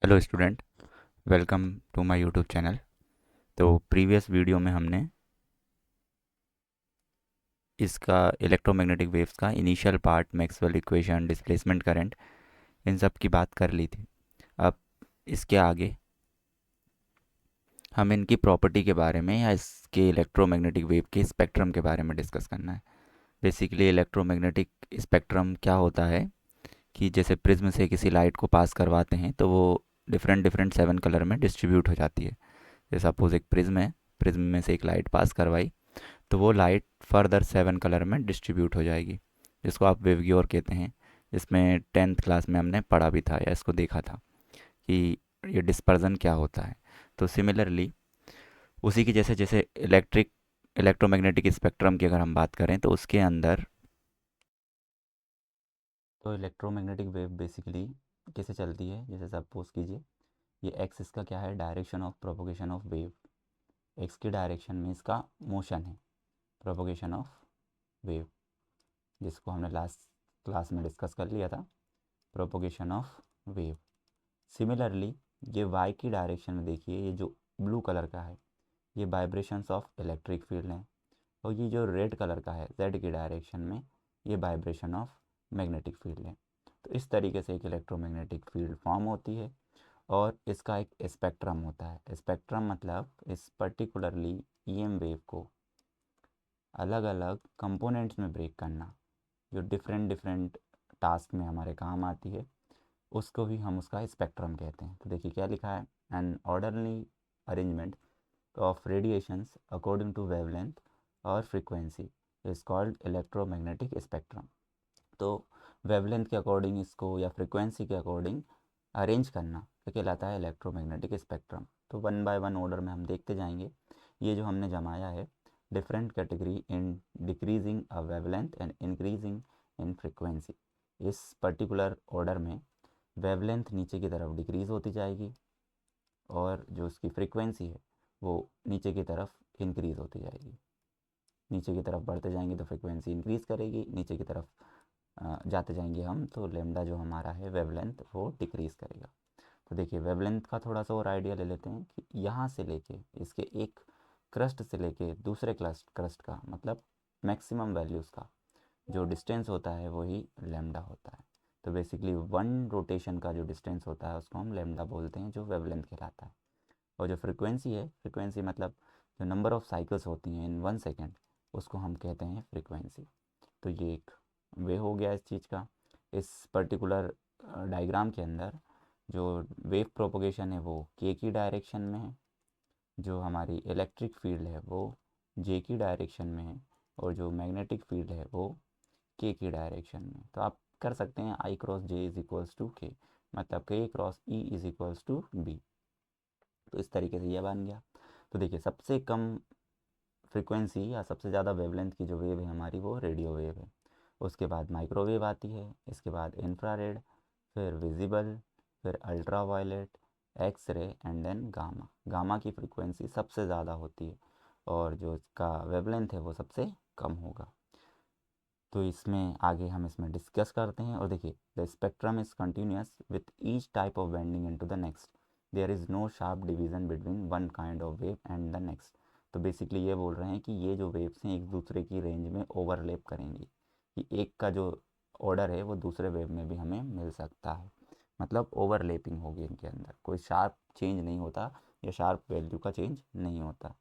Hello student, welcome to my YouTube channel. तो previous video में हमने इसका इलेक्ट्रोमैग्नेटिक वेव्स का initial part, Maxwell equation, displacement current, इन सब की बात कर ली थी। अब इसके आगे हम इनकी प्रॉपर्टी के बारे में या इसके इलेक्ट्रोमैग्नेटिक वेव के स्पेक्ट्रम के बारे में डिस्कस करना है। बेसिकली इलेक्ट्रोमैग्नेटिक स्पेक्ट्रम क्या होता है कि जैसे प्रिज्म से किसी लाइट को पास करवाते हैं तो वो डिफरेंट डिफरेंट 7 कलर में डिस्ट्रीब्यूट हो जाती है। जैसे सपोज एक प्रिज्म है, प्रिज्म में से एक लाइट पास करवाई तो वो लाइट फर्दर 7 कलर में डिस्ट्रीब्यूट हो जाएगी, जिसको आप वेवग्योर कहते हैं। जिसमें 10th क्लास में हमने पढ़ा भी था या इसको देखा था कि ये डिस्पर्जन क्या होता है। तो सिमिलरली उसी की जैसे जैसे इलेक्ट्रोमैग्नेटिक स्पेक्ट्रम की अगर हम बात करें तो उसके अंदर तो इलेक्ट्रोमैग्नेटिक वेव बेसिकली कैसे चलती है, जैसे सपोज कीजिए ये एक्स इसका क्या है, direction of propagation of wave. X की डायरेक्शन में इसका मोशन है, प्रोपोगेशन ऑफ वेव, जिसको हमने लास्ट क्लास में डिस्कस कर लिया था, प्रोपोगेशन ऑफ वेव। सिमिलरली ये वाई की डायरेक्शन में देखिए, ये जो ब्लू कलर का है ये वाइब्रेशंस ऑफ इलेक्ट्रिक फील्ड हैं, और ये जो रेड कलर का है जेड की डायरेक्शन में ये वाइब्रेशन ऑफ मैग्नेटिक फील्ड है। तो इस तरीके से एक इलेक्ट्रोमैग्नेटिक फील्ड फॉर्म होती है और इसका एक स्पेक्ट्रम होता है। स्पेक्ट्रम मतलब इस पर्टिकुलरली ईएम वेव को अलग अलग कंपोनेंट्स में ब्रेक करना, जो डिफरेंट डिफरेंट टास्क में हमारे काम आती है, उसको भी हम उसका स्पेक्ट्रम कहते हैं। तो देखिए क्या लिखा है, an orderly arrangement of radiations according to wavelength और frequency is called electromagnetic spectrum. तो वेवलेंथ के अकॉर्डिंग इसको या फ्रीक्वेंसी के अकॉर्डिंग अरेंज करना ये कहलाता है इलेक्ट्रोमैग्नेटिक स्पेक्ट्रम। तो वन बाय वन ऑर्डर में हम देखते जाएंगे। ये जो हमने जमाया है, different category in decreasing a wavelength and increasing in frequency. इस पर्टिकुलर ऑर्डर में वेवलेंथ नीचे की तरफ डिक्रीज़ होती जाएगी और जो उसकी फ्रीक्वेंसी है वो नीचे की तरफ इंक्रीज़ होती जाएगी। नीचे की तरफ बढ़ते जाएंगे तो फ्रीक्वेंसी इंक्रीज़ करेगी, नीचे की तरफ जाते जाएंगे हम तो लेमडा जो हमारा है वेवलेंथ वो डिक्रीज़ करेगा। तो देखिए वेवलेंथ का थोड़ा सा और आइडिया ले लेते हैं कि यहाँ से लेके इसके एक क्रस्ट से लेके दूसरे क्रस्ट क्रस्ट का मतलब मैक्सिमम वैल्यूज़ का जो डिस्टेंस होता है वही लेमडा होता है। तो बेसिकली वन रोटेशन का जो डिस्टेंस होता है उसको हम लेमडा बोलते हैं, जो वेवलेंथ कहलाता है। और जो फ्रीक्वेंसी है, फ्रीक्वेंसी मतलब जो नंबर ऑफ़ साइकिल्स होती हैं इन 1 सेकेंड, उसको हम कहते हैं फ्रीक्वेंसी। तो ये एक वे हो गया इस चीज़ का। इस पर्टिकुलर डायग्राम के अंदर जो वेव प्रोपोगेशन है वो के की डायरेक्शन में है, जो हमारी इलेक्ट्रिक फील्ड है वो जे की डायरेक्शन में है, और जो मैग्नेटिक फील्ड है वो के की डायरेक्शन में। तो आप कर सकते हैं I cross J is equals to K, मतलब K cross E is equals to B. तो इस तरीके से यह बन गया। तो देखिए सबसे कम फ्रीक्वेंसी या सबसे ज़्यादा वेवलेंथ की जो वेव है हमारी वो रेडियो वेव है। उसके बाद माइक्रोवेव आती है, इसके बाद इंफ्रारेड, फिर विजिबल, फिर ultra violet, X ray and then gamma. Gamma की फ्रीक्वेंसी सबसे ज़्यादा होती है और जो इसका वेवलेंथ है वो सबसे कम होगा। तो इसमें आगे हम इसमें डिस्कस करते हैं। और देखिए the spectrum is continuous with each type of bending into the next, there is no sharp division between one kind of wave and the next. तो बेसिकली ये बोल रहे हैं कि ये जो वेव्स हैं एक दूसरे की रेंज में ओवरलैप करेंगी, कि एक का जो ऑर्डर है वो दूसरे वेव में भी हमें मिल सकता है, मतलब ओवरलैपिंग होगी इनके अंदर, कोई शार्प चेंज नहीं होता या शार्प वैल्यू का चेंज नहीं होता।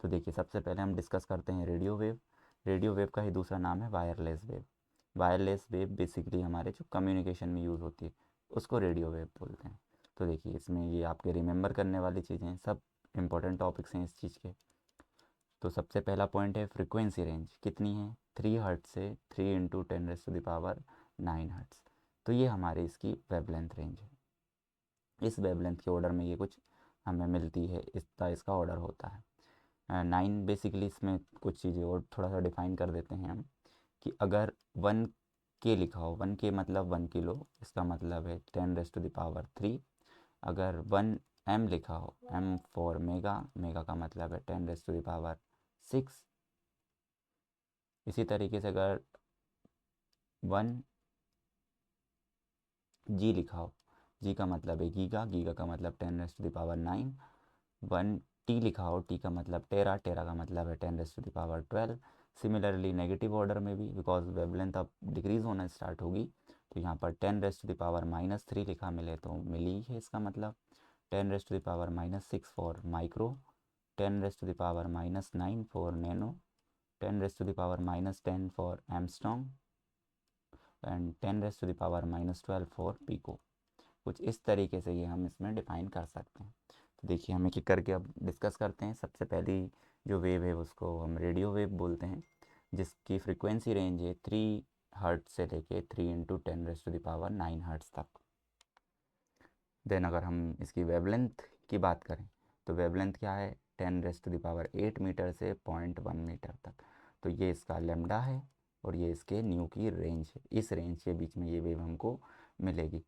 तो देखिए सबसे पहले हम डिस्कस करते हैं रेडियो वेव। रेडियो वेव का ही दूसरा नाम है wireless wave. Wireless wave basically हमारे जो कम्युनिकेशन में यूज़ होती है उसको रेडियो वेव बोलते हैं। तो देखिए इसमें ये आपके रिमेंबर करने वाली चीज़ें हैं, सब इंपॉर्टेंट टॉपिक्स हैं इस चीज़ के। तो सबसे पहला पॉइंट है फ्रीक्वेंसी रेंज कितनी है, 3 हर्ट्ज से 3 × 10⁻⁹ हर्ट्ज। तो ये हमारे इसकी वेवलेंथ रेंज है। इस वेवलेंथ के ऑर्डर में ये कुछ हमें मिलती है, इसका ऑर्डर होता है 9। बेसिकली इसमें कुछ चीज़ें और थोड़ा सा डिफाइन कर देते हैं हम, कि अगर 1 के लिखा हो, 1 के मतलब 1 किलो, इसका मतलब है 10⁻³ अगर 1 m लिखा हो, m फॉर मेगा, मेगा का मतलब है 10⁻6। इसी तरीके से अगर 1 g लिखा हो जी का मतलब है गीगा, गीगा का मतलब 10⁻⁹, 1 टी लिखा हो, टी का मतलब टेरा, टेरा का मतलब है 10⁻12। सिमिलरली नेगेटिव ऑर्डर में भी, बिकॉज वेवलेंथ अब डिक्रीज़ होना स्टार्ट होगी, तो यहाँ पर 10⁻³ लिखा मिले तो मिली है, इसका मतलब 10⁻⁻6 for micro, 10⁻⁻9 for nano, 10⁻⁻10 for angstrom and 10⁻⁻12 for pico. कुछ इस तरीके से ये हम इसमें डिफाइन कर सकते हैं। तो देखिए हम एक एक करके अब डिस्कस करते हैं। सबसे पहली जो वेव है उसको हम रेडियो वेव बोलते हैं, जिसकी फ्रीक्वेंसी रेंज है 3 हर्ट्ज से लेके 3 × 10⁹ हर्ट्ज तक। देन अगर हम इसकी वेवलेंथ की बात करें तो वेवलेंथ क्या है 10⁸ मीटर से 0.1 मीटर तक। तो ये इसका लेमडा है और ये इसके न्यू की रेंज है। इस रेंज के बीच में ये वेव हमको मिलेगी।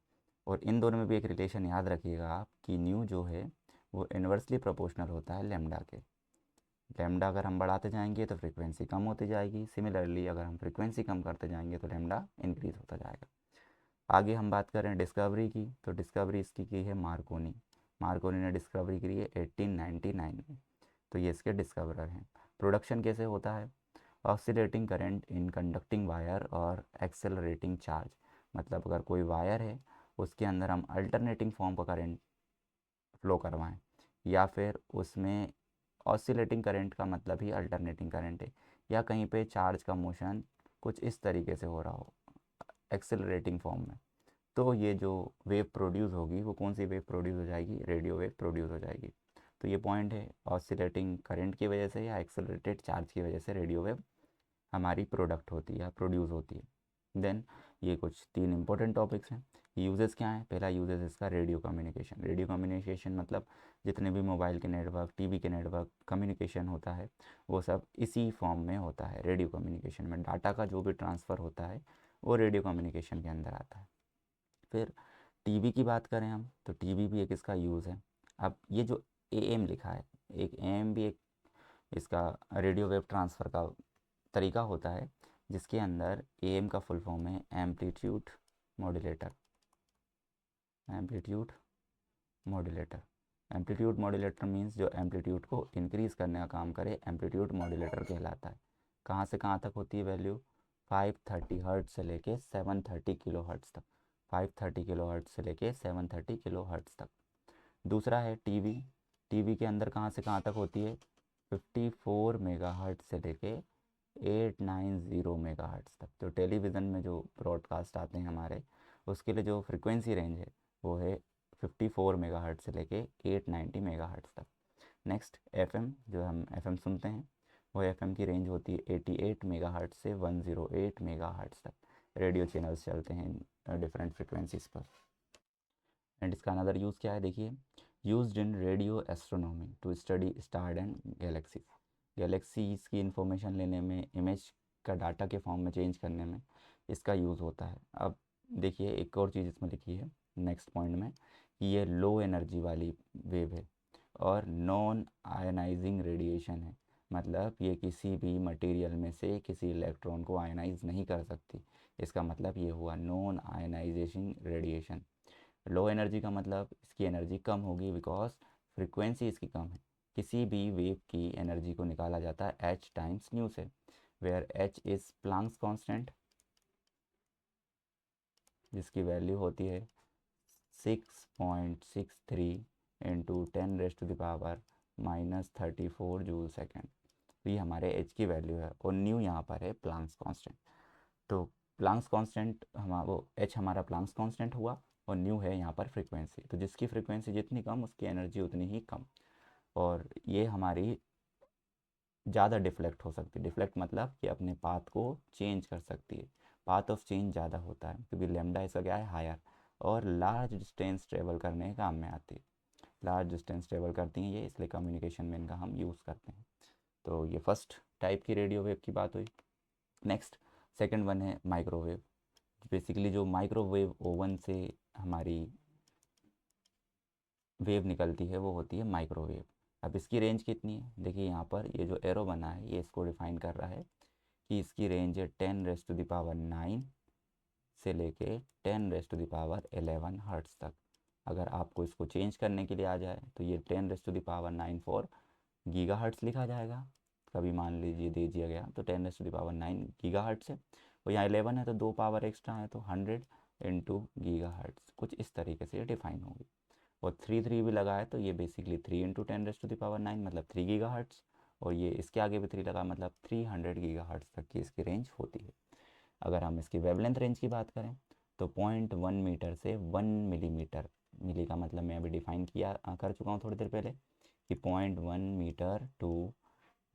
और इन दोनों में भी एक रिलेशन याद रखिएगा आप कि न्यू जो है वो इन्वर्सली प्रोपोर्शनल होता है लेमडा के। लेमडा अगर हम बढ़ाते जाएंगे तो फ्रीक्वेंसी कम होती जाएगी, सिमिलरली अगर हम फ्रीक्वेंसी कम करते जाएंगे तो लेमडा इंक्रीज़ होता जाएगा। आगे हम बात करें डिस्कवरी की, तो डिस्कवरी इसकी की है मार्कोनी। मार्कोनी ने डिस्कवरी की है 1899 में, तो ये इसके डिस्कवरर हैं। प्रोडक्शन कैसे होता है, oscillating current in conducting wire और एक्सेलरेटिंग चार्ज। मतलब अगर कोई वायर है उसके अंदर हम अल्टरनेटिंग फॉर्म का करंट फ्लो करवाएं, या फिर उसमें ऑसिलेटिंग करंट का मतलब ही अल्टरनेटिंग करंट है, या कहीं पे चार्ज का मोशन कुछ इस तरीके से हो रहा हो एक्सेलरेटिंग फॉर्म में, तो ये जो वेव प्रोड्यूस होगी वो कौन सी वेव प्रोड्यूस हो जाएगी, रेडियो वेव प्रोड्यूस हो जाएगी। तो ये पॉइंट है, ऑसिलेटिंग करंट की वजह से या एक्सेलरेटेड चार्ज की वजह से रेडियो वेव हमारी प्रोडक्ट होती है या प्रोड्यूस होती है। देन ये कुछ 3 इंपॉर्टेंट टॉपिक्स हैं। यूजेस क्या हैं, पहला यूजेस इसका रेडियो कम्युनिकेशन। रेडियो कम्युनिकेशन मतलब जितने भी मोबाइल के नेटवर्क, टीवी के नेटवर्क कम्युनिकेशन होता है वो सब इसी फॉर्म में होता है। रेडियो कम्युनिकेशन में डाटा का जो भी ट्रांसफ़र होता है वो रेडियो कम्युनिकेशन के अंदर आता है। फिर टीवी की बात करें हम तो टीवी भी एक इसका यूज़ है। अब ये जो एएम लिखा है, एक एएम भी एक इसका रेडियो वेव ट्रांसफ़र का तरीका होता है, जिसके अंदर एएम का फुल फॉर्म है amplitude modulator. Amplitude modulator, amplitude modulator means जो एम्पलीट्यूड को इंक्रीज़ करने का काम करे, एम्पलीट्यूड मॉड्यूलेटर कहलाता है। कहाँ से कहाँ तक होती है वैल्यू, 530 हर्ट्ज से लेके 730 किलो हर्ट्ज तक। 530 किलो हर्ट्ज से लेके 730 किलो हर्ट्ज तक। दूसरा है टीवी। टीवी के अंदर कहाँ से कहाँ तक होती है, 54 मेगाहर्ट्ज से लेके 890 मेगाहर्ट्ज तक। तो टेलीविज़न में जो ब्रॉडकास्ट आते हैं हमारे, उसके लिए जो फ्रिक्वेंसी रेंज है वो है 54 मेगाहर्ट्ज से लेके 890 मेगाहर्ट्ज तक। नेक्स्ट एफएम, जो हम एफएम सुनते हैं, वो एफएम की रेंज होती है 88 मेगाहर्ट्ज से 108 मेगाहर्ट्ज तक। रेडियो चैनल्स चलते हैं डिफरेंट फ्रिक्वेंसीज़ पर। एंड इसका अनदर यूज़ क्या है, देखिए, used in radio astronomy to study star and galaxies. Galaxies की इंफॉर्मेशन लेने में, इमेज का डाटा के फॉर्म में चेंज करने में इसका यूज़ होता है। अब देखिए एक और चीज़ इसमें लिखी है नेक्स्ट पॉइंट में कि ये लो एनर्जी वाली वेव है और नॉन आयनाइजिंग रेडिएशन है। मतलब ये किसी भी मटेरियल में से किसी इलेक्ट्रॉन को आयनाइज नहीं कर सकती। इसका मतलब ये हुआ non ionisation radiation. Low energy का मतलब इसकी एनर्जी कम होगी बिकॉज फ्रीक्वेंसी इसकी कम है। किसी भी वेव की एनर्जी को निकाला जाता है h टाइम्स न्यू से, where h is Planck's constant, जिसकी वैल्यू होती है 6.63 इंटू 10⁻⁻34 जूल सेकेंड। तो ये हमारे h की वैल्यू है और न्यू यहाँ पर है प्लांक्स कांस्टेंट। तो प्लांक्स कांस्टेंट वो h हमारा प्लांक्स कांस्टेंट हुआ और न्यू है यहाँ पर फ्रीक्वेंसी। तो जिसकी फ्रीक्वेंसी जितनी कम उसकी एनर्जी उतनी ही कम, और ये हमारी ज़्यादा डिफ्लेक्ट हो सकती है। डिफ्लेक्ट मतलब कि अपने पाथ को चेंज कर सकती है, पाथ ऑफ चेंज ज़्यादा होता है क्योंकि लेमडा इसका क्या है हायर, और लार्ज डिस्टेंस ट्रेवल करने के काम में आती है। लार्ज डिस्टेंस ट्रेवल करती हैं ये, इसलिए कम्युनिकेशन में इनका हम यूज़ करते हैं। तो ये फर्स्ट टाइप की रेडियो वेव की बात हुई। नेक्स्ट सेकंड वन है माइक्रोवेव। बेसिकली जो माइक्रोवेव ओवन से हमारी वेव निकलती है वो होती है माइक्रोवेव। अब इसकी रेंज कितनी है, देखिए यहाँ पर ये जो एरो बना है ये इसको डिफाइन कर रहा है कि इसकी रेंज है 10⁻⁹ से लेके 10⁻11 हर्ट्ज तक। अगर आपको इसको चेंज करने के लिए आ जाए तो ये 10⁹ फॉर गीगाहर्ट्ज़ लिखा जाएगा। कभी मान लीजिए दे दिया गया तो 10⁹ गीगाहर्ट्ज़ है, और यहाँ 11 है तो 2 पावर एक्स्ट्रा है तो 100 इंटू गीगाहर्ट्ज़, कुछ इस तरीके से डिफाइन होगी। और 3 भी लगा है तो ये बेसिकली 3 इंटू 10⁹ मतलब 3 गीगाहर्ट्ज़, और ये इसके आगे भी 3 लगा मतलब 300 गीगाहर्ट्ज़ तक की इसकी रेंज होती है। अगर हम इसकी वेवलेंथ रेंज की बात करें तो 0.1 मीटर से 1 मिलीमीटर, मिली का मतलब मैं अभी डिफाइन कर चुका हूँ थोड़ी देर पहले कि 0.1 मीटर टू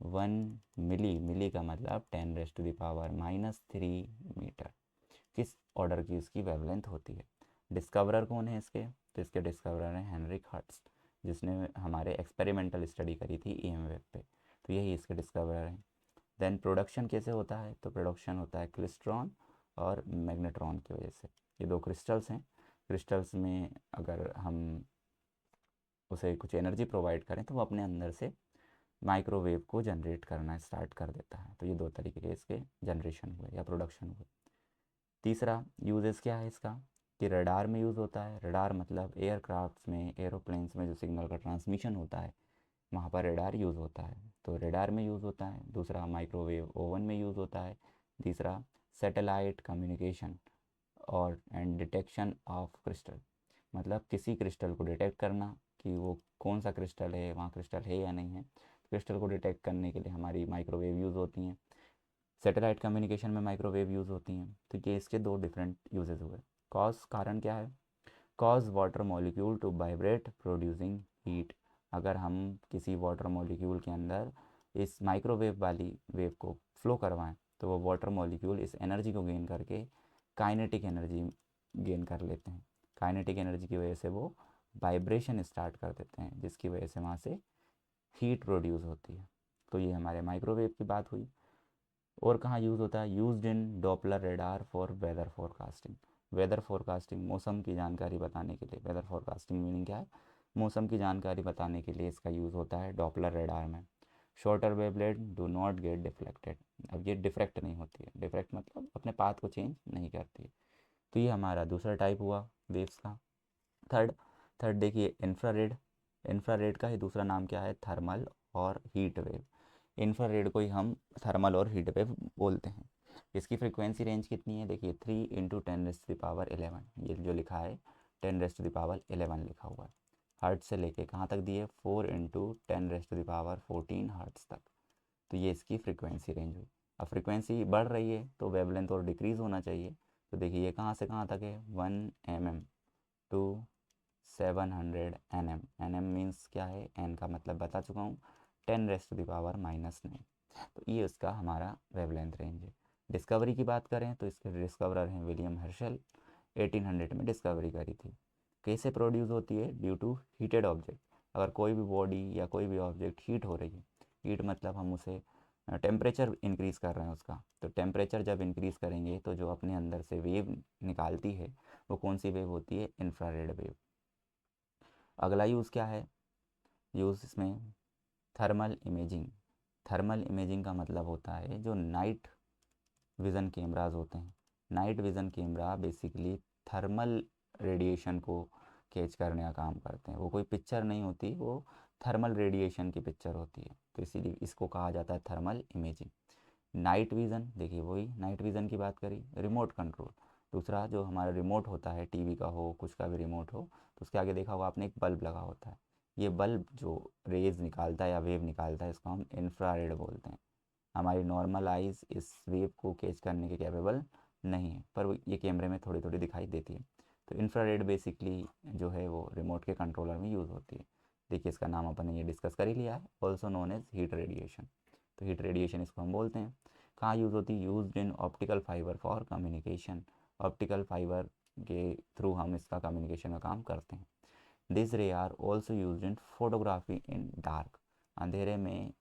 1 मिली, मिली का मतलब 10⁻³ मीटर, किस ऑर्डर की इसकी वेवलेंथ होती है। डिस्कवरर कौन है इसके, तो इसके डिस्कवरर हैं हेनरिक हर्ट्ज़, जिसने हमारे एक्सपेरिमेंटल स्टडी करी थी EM वेव पे, तो यही इसके डिस्कवरर हैं। देन प्रोडक्शन कैसे होता है, तो प्रोडक्शन होता है क्लिस्ट्रॉन और मैग्नेट्रॉन की वजह से। ये दो क्रिस्टल्स हैं, क्रिस्टल्स में अगर हम उसे कुछ एनर्जी प्रोवाइड करें तो वो अपने अंदर से माइक्रोवेव को जनरेट करना स्टार्ट कर देता है। तो ये दो तरीके के इसके जनरेशन हुए या प्रोडक्शन हुए। तीसरा यूजेस क्या है इसका, कि रडार में यूज़ होता है। रडार मतलब एयरक्राफ्ट्स में, एरोप्लेन्स में जो सिग्नल का ट्रांसमिशन होता है वहाँ पर रडार यूज़ होता है, तो रडार में यूज़ होता है। दूसरा माइक्रोवेव ओवन में यूज़ होता है। तीसरा सैटेलाइट कम्युनिकेशन और एंड डिटेक्शन ऑफ क्रिस्टल, मतलब किसी क्रिस्टल को डिटेक्ट करना कि वो कौन सा क्रिस्टल है, वहाँ क्रिस्टल है या नहीं है। क्रिस्टल को डिटेक्ट करने के लिए हमारी माइक्रोवेव यूज़ होती हैं। सैटेलाइट कम्युनिकेशन में माइक्रोवेव यूज़ होती हैं। तो ये इसके दो डिफरेंट यूजेस हुए। कॉज, कारण क्या है, cause water molecule to vibrate producing heat. अगर हम किसी वाटर मॉलिक्यूल के अंदर इस माइक्रोवेव वाली वेव को फ्लो करवाएं तो वो वाटर मॉलिक्यूल इस एनर्जी को गेन करके काइनेटिक एनर्जी गेन कर लेते हैं। काइनेटिक एनर्जी की वजह से वो वाइब्रेशन स्टार्ट कर देते हैं, जिसकी वजह से वहाँ से हीट प्रोड्यूस होती है। तो ये हमारे माइक्रोवेव की बात हुई। और कहाँ यूज़ होता है, used in Doppler radar for weather forecasting. Weather forecasting, मौसम की जानकारी बताने के लिए, वेदर फोरकास्टिंग मीनिंग क्या है, मौसम की जानकारी बताने के लिए इसका यूज़ होता है डॉपलर रेडार में। Shorter wavelet do not gate deflected, अब ये डिफ्रेक्ट नहीं होती है, डिफ्रेक्ट मतलब अपने पाथ को चेंज नहीं करती है। तो ये हमारा दूसरा टाइप हुआ वेव्स का। थर्ड थर्ड देखिए इंफ्रारेड। इंफ्रारेड का ही दूसरा नाम क्या है, थर्मल और हीट वेव। इंफ्रारेड को ही हम थर्मल और हीट वेव बोलते हैं। इसकी फ्रीक्वेंसी रेंज कितनी है, देखिए 3 × 10⁻11, ये जो लिखा है 10⁻11 लिखा हुआ है। हर्ट्ज से लेके कहाँ तक दिए, 4 × 10⁻14 हर्ट्ज तक। तो ये इसकी फ्रीक्वेंसी रेंज हुई। अब फ्रीक्वेंसी बढ़ रही है तो वेवलेंथ और डिक्रीज़ होना चाहिए। तो देखिए ये कहाँ से कहाँ तक है, 1 mm to 700 nm। nm means क्या है, n का मतलब बता चुका हूँ, 10⁻⁻⁹ तो ये उसका हमारा वेवलेंथ रेंज है। डिस्कवरी की बात करें तो इसके डिस्कवरर हैं विलियम हर्शल, 1800 में डिस्कवरी करी थी। कैसे प्रोड्यूस होती है, ड्यू टू हीटेड ऑब्जेक्ट। अगर कोई भी बॉडी या कोई भी ऑब्जेक्ट हीट हो रही है, हीट मतलब हम उसे टेम्परेचर इंक्रीज़ कर रहे हैं उसका, तो टेम्परेचर जब इंक्रीज़ करेंगे तो जो अपने अंदर से वेव निकालती है वो कौन सी वेव होती है, इंफ्रारेड वेव। अगला यूज़ क्या है, यूज़ इसमें थर्मल इमेजिंग। थर्मल इमेजिंग का मतलब होता है जो नाइट विज़न कैमराज होते हैं। Night vision camera basically thermal radiation को कैच करने का काम करते हैं। वो कोई पिक्चर नहीं होती, वो थर्मल रेडिएशन की पिक्चर होती है, तो इसीलिए इसको कहा जाता है थर्मल इमेजिंग। नाइट विज़न, देखिए वही नाइट विज़न की बात करी। रिमोट कंट्रोल, दूसरा जो हमारा रिमोट होता है, टीवी का हो, कुछ का भी रिमोट हो, तो उसके आगे देखा होगा आपने एक बल्ब लगा होता है। ये बल्ब जो रेज निकालता है या वेव निकालता है इसको हम इंफ्रारेड बोलते हैं। हमारी नॉर्मल आइज़ इस वेव को कैच करने के कैपेबल नहीं है, पर ये कैमरे में थोड़ी थोड़ी दिखाई देती है। तो इंफ्रारेड बेसिकली जो है वो रिमोट के कंट्रोलर में यूज़ होती है। देखिए इसका नाम अपन ने ये डिस्कस कर ही लिया है, also known as heat radiation. तो हीट रेडिएशन इसको हम बोलते हैं। कहाँ यूज़ होती है, used in optical fibre for communication. Optical fibre के थ्रू हम इसका कम्युनिकेशन का काम करते हैं। This ray are also use in photography in dark. अंधेरे में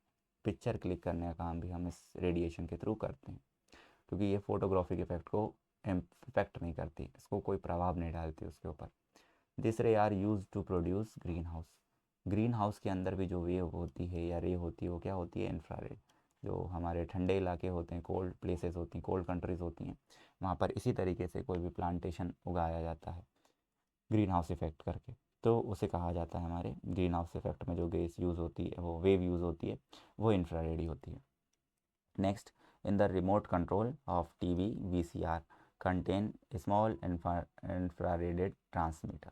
पिक्चर क्लिक करने का काम भी हम इस रेडिएशन के थ्रू करते हैं, क्योंकि ये फोटोग्राफी के इफेक्ट को इम्पैक्ट नहीं करती, इसको कोई प्रभाव नहीं डालती उसके ऊपर। This ray are use to produce green house. Green house के अंदर भी जो वेव होती है या रे होती है वो क्या होती है, इंफ्रारेड। जो हमारे ठंडे इलाके होते हैं, कोल्ड प्लेसेस होती हैं, कोल्ड कंट्रीज़ होती हैं, वहाँ पर इसी तरीके से कोई भी प्लांटेशन उगाया जाता है ग्रीन हाउस इफेक्ट करके, तो उसे कहा जाता है हमारे ग्रीन हाउस इफेक्ट में जो गैस यूज़ होती है, वो वेव यूज़ होती है, वो इंफ्रारेड ही होती है। Next, in the remote control of TV VCR contain small infrared transmitter.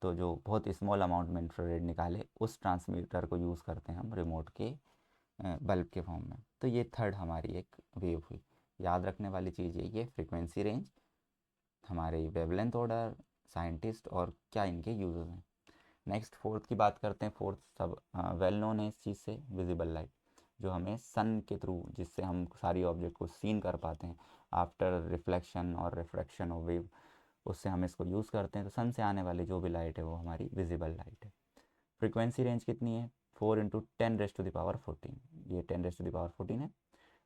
तो जो बहुत स्मॉल अमाउंट में इंफ्रारेड निकाले उस ट्रांसमीटर को यूज़ करते हैं हम रिमोट के बल्ब के फॉर्म में। तो ये थर्ड हमारी एक वेव हुई। याद रखने वाली चीज़ ये फ्रीक्वेंसी रेंज, हमारे वेवलेंथ ऑर्डर, साइंटिस्ट और क्या इनके यूजेस हैं। नेक्स्ट फोर्थ की बात करते हैं। फोर्थ सब वेल नोन है इस चीज़ से, विजिबल लाइट, जो हमें सन के थ्रू, जिससे हम सारी ऑब्जेक्ट को सीन कर पाते हैं आफ्टर रिफ्लेक्शन और रिफ्रैक्शन ऑफ वेव, उससे हम इसको यूज़ करते हैं। तो सन से आने वाली जो भी लाइट है वो हमारी विजिबल लाइट है। फ्रीक्वेंसी रेंज कितनी है? 4 × 10⁻14। ये 10⁻14 है,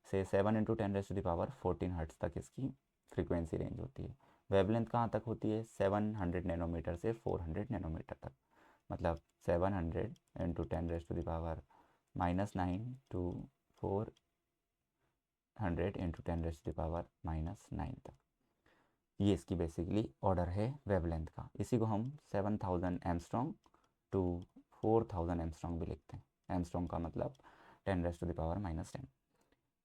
से 7 × 10⁻14 हर्ट्स तक इसकी फ्रीक्वेंसी रेंज होती है। वेवलेंथ कहाँ तक होती है? 700 नैनोमीटर से 400 नैनोमीटर तक। मतलब 700 × 10⁻⁻9 टू 400 × 10⁻⁻9 तक। ये इसकी बेसिकली ऑर्डर है वेवलेंथ का। इसी को हम 7000 एमस्ट्रॉन्ग टू 4000 एमस्ट्रॉन्ग भी लिखते हैं। एमस्ट्रॉन्ग का मतलब 10⁻⁻10।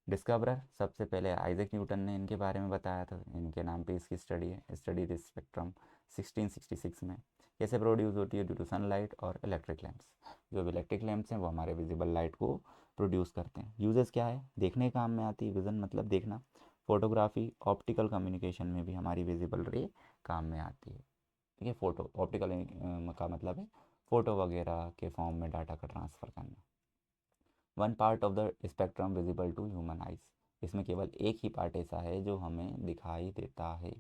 डिस्कवरर सबसे पहले आइजैक न्यूटन ने इनके बारे में बताया था, इनके नाम पे इसकी स्टडी है। स्टडी दिस स्पेक्ट्रम 1666 में। कैसे प्रोड्यूस होती है? ड्यू टू सनलाइट और इलेक्ट्रिक लैंप्स। जो भी इलेक्ट्रिक लैंप्स हैं वो हमारे विजिबल लाइट को प्रोड्यूस करते हैं। यूजेस क्या है? देखने काम में आती है, विज़न मतलब देखना। फोटोग्राफी, ऑप्टिकल कम्युनिकेशन में भी हमारी विजिबल रे काम में आती है। ठीक है, फोटो ऑप्टिकल का मतलब है फ़ोटो वगैरह के फॉर्म में डाटा का ट्रांसफ़र करना। One part of the spectrum visible to human eyes. इसमें केवल एक ही पार्ट ऐसा है जो हमें दिखाई देता है।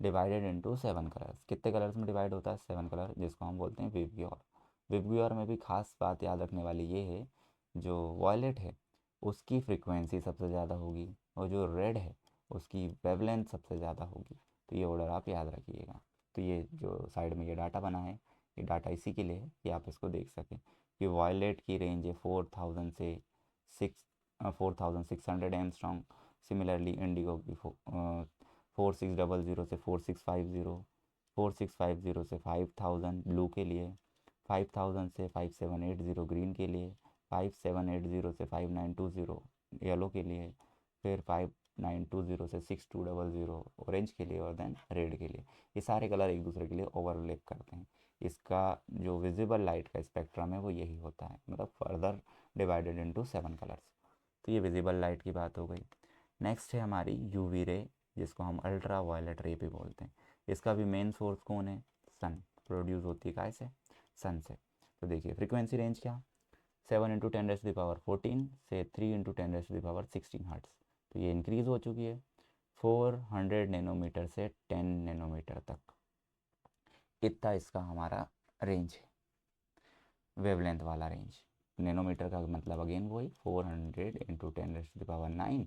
Divided into 7 colours. कितने कलर्स में डिवाइड होता है? 7 कलर, जिसको हम बोलते हैं विबग्योर। विबग्योर में भी खास बात याद रखने वाली ये है, जो वॉयलेट है उसकी फ्रीक्वेंसी सबसे ज़्यादा होगी, और जो रेड है उसकी वेवलेंथ सबसे ज़्यादा होगी। तो ये ऑर्डर आप याद रखिएगा। तो ये जो साइड में ये डाटा बना है, ये डाटा इसी के लिए है कि आप इसको देख सकें कि वॉयलेट की रेंज है 4000 से 4600 एमस्ट्रॉन्ग। सिमिलरली इंडिगो की 4600 से 4650, 4650 से 5000 ब्लू के लिए, 5000 से 5780 ग्रीन के लिए, 5780 से 5920 येलो के लिए, फिर 5920 से 6200 ऑरेंज के लिए, और देन रेड के लिए। ये सारे कलर एक दूसरे के लिए ओवरलैप करते हैं। इसका जो विजिबल लाइट का स्पेक्ट्रम है वो यही होता है, मतलब फर्दर डिवाइडेड इनटू 7 कलर्स। तो ये विजिबल लाइट की बात हो गई। नेक्स्ट है हमारी यूवी रे, जिसको हम अल्ट्रा वायलेट रे भी बोलते हैं। इसका भी मेन सोर्स कौन है? सन। प्रोड्यूस होती है कैसे? सन से। तो देखिए फ्रीक्वेंसी रेंज क्या, 7 × 10⁻14 से 3 × 10⁻16 हर्ट्स। तो ये इंक्रीज़ हो चुकी है 400 नैनोमीटर से 10 नैनोमीटर तक। इतना इसका हमारा रेंज है, वेवलेंथ वाला रेंज। नैनोमीटर का मतलब अगेन वही 400 × 10⁻9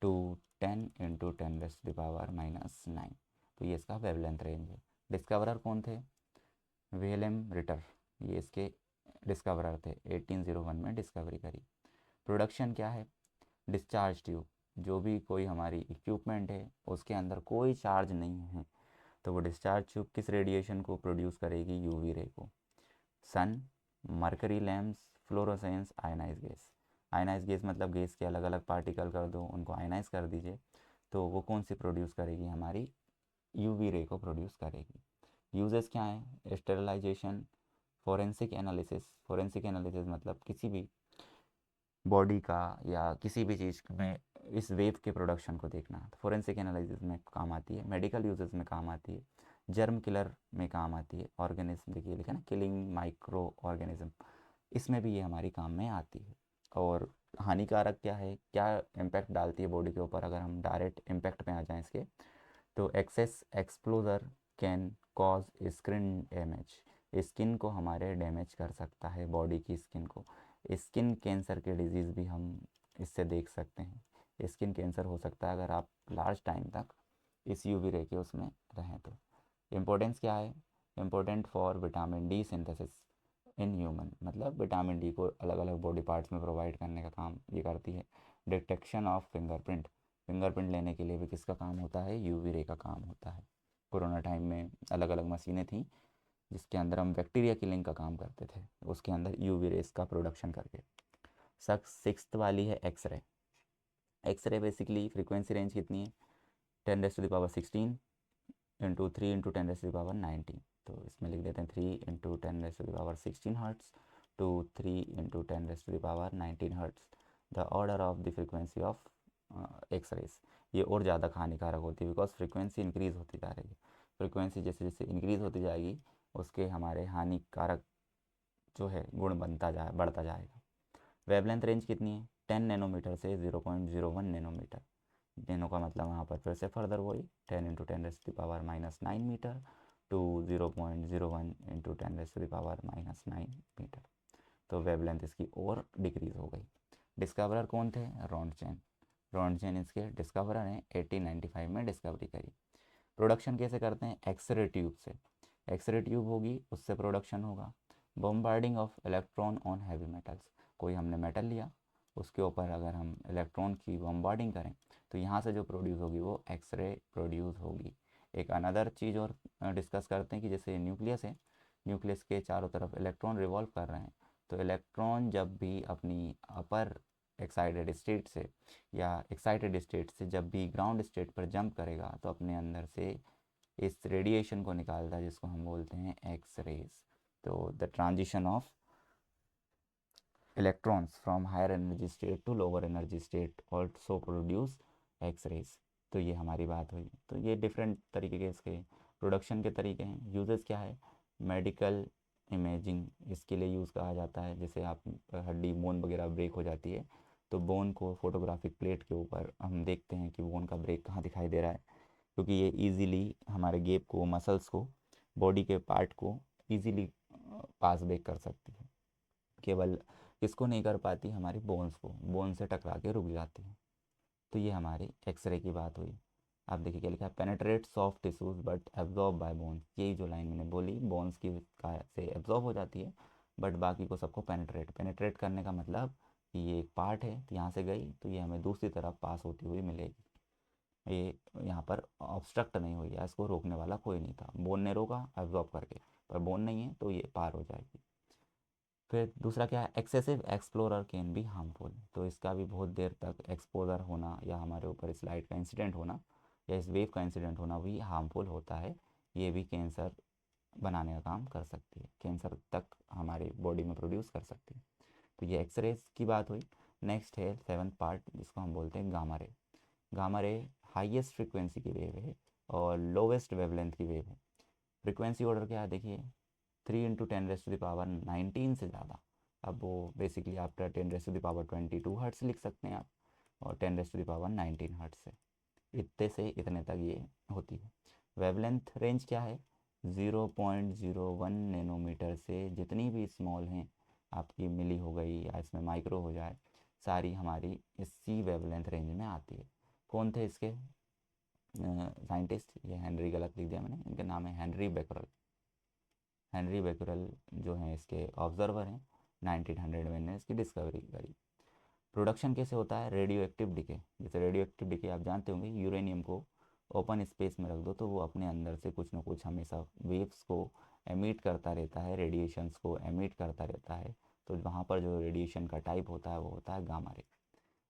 टू 10 × 10⁻⁻9। तो ये इसका वेवलेंथ रेंज है। डिस्कवरर कौन थे? विलेम रिटर, ये इसके डिस्कवरर थे। 1801 में डिस्कवरी करी। प्रोडक्शन क्या है? Discharge tube. जो भी कोई हमारी इक्विपमेंट है उसके अंदर कोई चार्ज नहीं है, तो वो डिस्चार्ज ट्यूब किस रेडिएशन को प्रोड्यूस करेगी? यूवी रे को। Sun, mercury lamps, fluorescence, ionise gas. Ionise gas मतलब गैस के अलग अलग पार्टिकल कर दो, उनको आयनाइज कर दीजिए, तो वो कौन सी प्रोड्यूस करेगी? हमारी यूवी रे को प्रोड्यूस करेगी। यूजेस क्या हैं? Sterilisation, forensic analysis. Forensic analysis मतलब किसी भी बॉडी का या किसी भी चीज़ में इस वेव के प्रोडक्शन को देखना, तो फोरेंसिक एनालिसिस में काम आती है। मेडिकल यूजेस में काम आती है। जर्म किलर में काम आती है। ऑर्गेनिज्म, देखिए लिखा ना, किलिंग माइक्रो ऑर्गेनिज्म, इसमें भी ये हमारी काम में आती है। और हानिकारक क्या है, क्या इम्पैक्ट डालती है बॉडी के ऊपर? अगर हम डायरेक्ट इम्पैक्ट पे आ जाएं इसके, तो excess exposure can cause skin damage. Skin को हमारे डैमेज कर सकता है, बॉडी की स्किन को। स्किन कैंसर के डिजीज़ भी हम इससे देख सकते हैं। स्किन कैंसर हो सकता है अगर आप लार्ज टाइम तक इस यूवी रे के उसमें रहें तो। इम्पोर्टेंस क्या है? Important for vitamin D synthesis in human, मतलब विटामिन डी को अलग अलग बॉडी पार्ट्स में प्रोवाइड करने का काम ये करती है। डिटेक्शन ऑफ फिंगरप्रिंट, फिंगरप्रिंट लेने के लिए भी किसका काम होता है? यूवी रे का काम होता है। कोरोना टाइम में अलग अलग मशीनें थी जिसके अंदर हम बैक्टीरिया किलिंग का काम करते थे, उसके अंदर यूवी रेस का प्रोडक्शन करके। सिक्स्थ वाली है X ray. X ray basically frequency range कितनी है, 10⁻16 इंटू 3 इंटू 10⁻19। तो इसमें लिख देते हैं 3 into 10⁻16 hertz to 3 into 10⁻19 hertz the order of the frequency of X rays. ये और ज़्यादा हानिकारक होती है बिकॉज फ्रीक्वेंसी इंक्रीज़ होती जा रही है। फ्रीक्वेंसी जैसे जैसे इंक्रीज़ होती जाएगी उसके हमारे हानिकारक जो है गुण बढ़ता जाएगा। वेवलेंथ रेंज कितनी है, 10 नैनोमीटर से 0.01 नैनोमीटर। नैनो का मतलब वहाँ पर फिर से फर्दर वही 10 into 10⁻⁹ metre to 0.01 into 10⁻⁹ metre. तो वेवलेंथ इसकी और डिक्रीज़ हो गई। डिस्कवरर कौन थे, रॉन्टजेन। रॉन्टजेन इसके डिस्कवरर हैं, 1895 में डिस्कवरी करी। प्रोडक्शन कैसे करते हैं, एक्सरे ट्यूब से। एक्सरे ट्यूब होगी उससे प्रोडक्शन होगा। Bombarding of electron on heavy metals. कोई हमने मेटल लिया, उसके ऊपर अगर हम इलेक्ट्रॉन की बॉम्बार्डिंग करें तो यहाँ से जो प्रोड्यूस होगी वो एक्सरे प्रोड्यूस होगी। एक अनदर चीज़ और डिस्कस करते हैं कि जैसे न्यूक्लियस है, न्यूक्लियस के चारों तरफ इलेक्ट्रॉन रिवॉल्व कर रहे हैं, तो इलेक्ट्रॉन जब भी अपनी अपर एक्साइटेड स्टेट से या एक्साइटेड स्टेट से जब भी ग्राउंड स्टेट पर जंप करेगा तो अपने अंदर से इस रेडिएशन को निकालता है जिसको हम बोलते हैं एक्स रेज। तो the transition of electrons from higher energy state to lower energy state also produce X rays. तो ये हमारी बात हुई। तो ये डिफरेंट तरीके के इसके प्रोडक्शन के तरीके हैं। यूजेस क्या है, मेडिकल इमेजिंग इसके लिए यूज़ कहा जाता है। जैसे आप हड्डी बोन वगैरह ब्रेक हो जाती है तो बोन को फोटोग्राफिक प्लेट के ऊपर हम देखते हैं कि बोन का ब्रेक कहाँ दिखाई दे रहा है, क्योंकि ये इजीली हमारे गेप को, मसल्स को, बॉडी के पार्ट को इजीली पास ब्रेक कर सकती है। केवल किसको नहीं कर पाती, हमारी बोन्स को, बोन से टकरा के रुक जाती है। तो ये हमारी एक्सरे की बात हुई। आप देखिए क्या लिखा है, penetrate soft tissues but absorb by bones. यही जो लाइन मैंने बोली, बोन्स की का से एब्जॉर्ब हो जाती है बट बाकी को सबको पेनेट्रेट। पेनेट्रेट करने का मतलब कि ये एक पार्ट है तो यहाँ से गई तो ये हमें दूसरी तरफ पास होती हुई मिलेगी। ये यहाँ पर ऑब्स्ट्रक्ट नहीं हुई है, इसको रोकने वाला कोई नहीं था। बोन ने रोका एब्जॉर्ब करके, पर बोन नहीं है तो ये पार हो जाएगी। फिर दूसरा क्या है, excessive explorer can be harmful. तो इसका भी बहुत देर तक एक्सपोजर होना या हमारे ऊपर इस लाइट का इंसिडेंट होना या इस वेव का इंसिडेंट होना भी हार्मफुल होता है। ये भी कैंसर बनाने का काम कर सकती है, कैंसर तक हमारी बॉडी में प्रोड्यूस कर सकती है। तो ये एक्सरेज की बात हुई। नेक्स्ट है 7th पार्ट जिसको हम बोलते हैं gamma ray. Gamma ray highest frequency की वेव है और लोवेस्ट वेवलेंथ की वेव है। फ्रिक्वेंसी ऑर्डर क्या है देखिए, 3 × 10⁻19 से ज़्यादा। अब वो बेसिकली आप 10⁻22 हर्ट्स लिख सकते हैं आप, और 10⁻19 हर्ट्स से इतने से इतने तक ये होती है। वेवलेंथ रेंज क्या है, 0.01 नैनोमीटर से जितनी भी स्मॉल हैं, आपकी मिली हो गई या इसमें माइक्रो हो जाए, सारी हमारी इसी वेवलेंथ रेंज में आती है। कौन थे इसके साइंटिस्ट, ये हेनरी गलत लिख दिया मैंने, इनका नाम है हेनरी बेकरल। हेनरी बेकरल जो हैं इसके ऑब्जर्वर हैं, 1900 में इन्होंने इसकी डिस्कवरी करी। प्रोडक्शन कैसे होता है, रेडियो एक्टिव डिके। जैसे रेडियो एक्टिव डिके आप जानते होंगे, यूरेनियम को ओपन स्पेस में रख दो तो वो अपने अंदर से कुछ ना कुछ हमेशा वेव्स को एमिट करता रहता है, रेडिएशंस को एमिट करता रहता है। तो वहाँ पर जो रेडिएशन का टाइप होता है वो होता है गामा रे।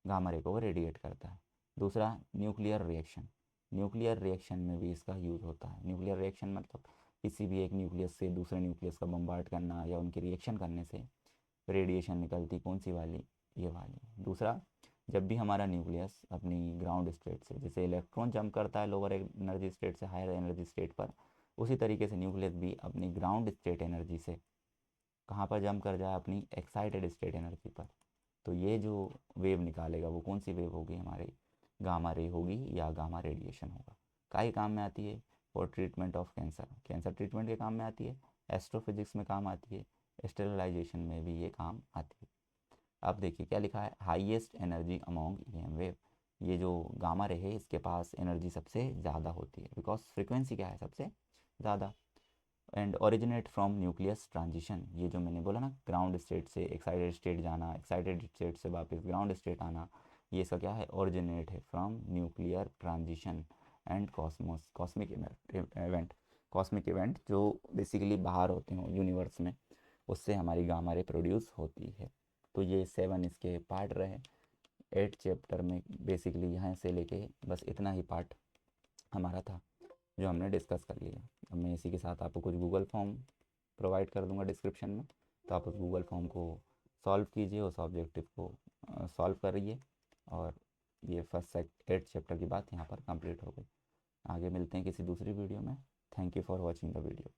गामा रे को वो रेडिएट करता है। दूसरा न्यूक्लियर रिएक्शन। न्यूक्लियर रिएक्शन में भी इसका यूज़ होता है। न्यूक्लियर रिएक्शन मतलब किसी भी एक न्यूक्लियस से दूसरे न्यूक्लियस का बम्बार्ड करना या उनकी रिएक्शन करने से रेडिएशन निकलती, कौन सी वाली, ये वाली। दूसरा, जब भी हमारा न्यूक्लियस अपनी ग्राउंड स्टेट से, जैसे इलेक्ट्रॉन जंप करता है लोअर एनर्जी स्टेट से हायर एनर्जी स्टेट पर, उसी तरीके से न्यूक्लियस भी अपनी ग्राउंड स्टेट एनर्जी से कहाँ पर जंप कर जाए, अपनी एक्साइटेड स्टेट एनर्जी पर। तो ये जो वेव निकालेगा वो कौन सी वेव होगी, हमारी गामा रे होगी या गामा रेडिएशन होगा। का काम में आती है, for treatment of cancer, cancer treatment के काम में आती है, एस्ट्रोफिजिक्स में काम आती है, स्टेरिलाइजेशन में भी ये काम आती है। अब देखिए क्या लिखा है, highest energy among EM wave. ये जो गामा रे है इसके पास एनर्जी सबसे ज़्यादा होती है बिकॉज फ्रिक्वेंसी क्या है सबसे ज़्यादा। And originate from nucleus transition. ये जो मैंने बोला ना, ग्राउंड स्टेट से एक्साइटेड स्टेट जाना, एक्साइटेड स्टेट से वापस ग्राउंड स्टेट आना, ये इसका क्या है, ओरिजिनेट है from nuclear transition and Cosmos, cosmic event. Cosmic event जो बेसिकली बाहर होते हैं यूनिवर्स में, उससे हमारी गामा रे प्रोड्यूस होती है। तो ये 7 इसके पार्ट रहे 8 चैप्टर में। बेसिकली यहाँ से लेके बस इतना ही पार्ट हमारा था जो हमने डिस्कस कर लिया। अब मैं इसी के साथ आपको कुछ गूगल फॉर्म प्रोवाइड कर दूंगा डिस्क्रिप्शन में, तो आप उस गूगल फॉर्म को सॉल्व कीजिए, उस ऑब्जेक्टिव को सॉल्व करिए, और ये फर्स्ट 8 चैप्टर की बात यहाँ पर कंप्लीट हो गई। आगे मिलते हैं किसी दूसरी वीडियो में। Thank you for watching the video.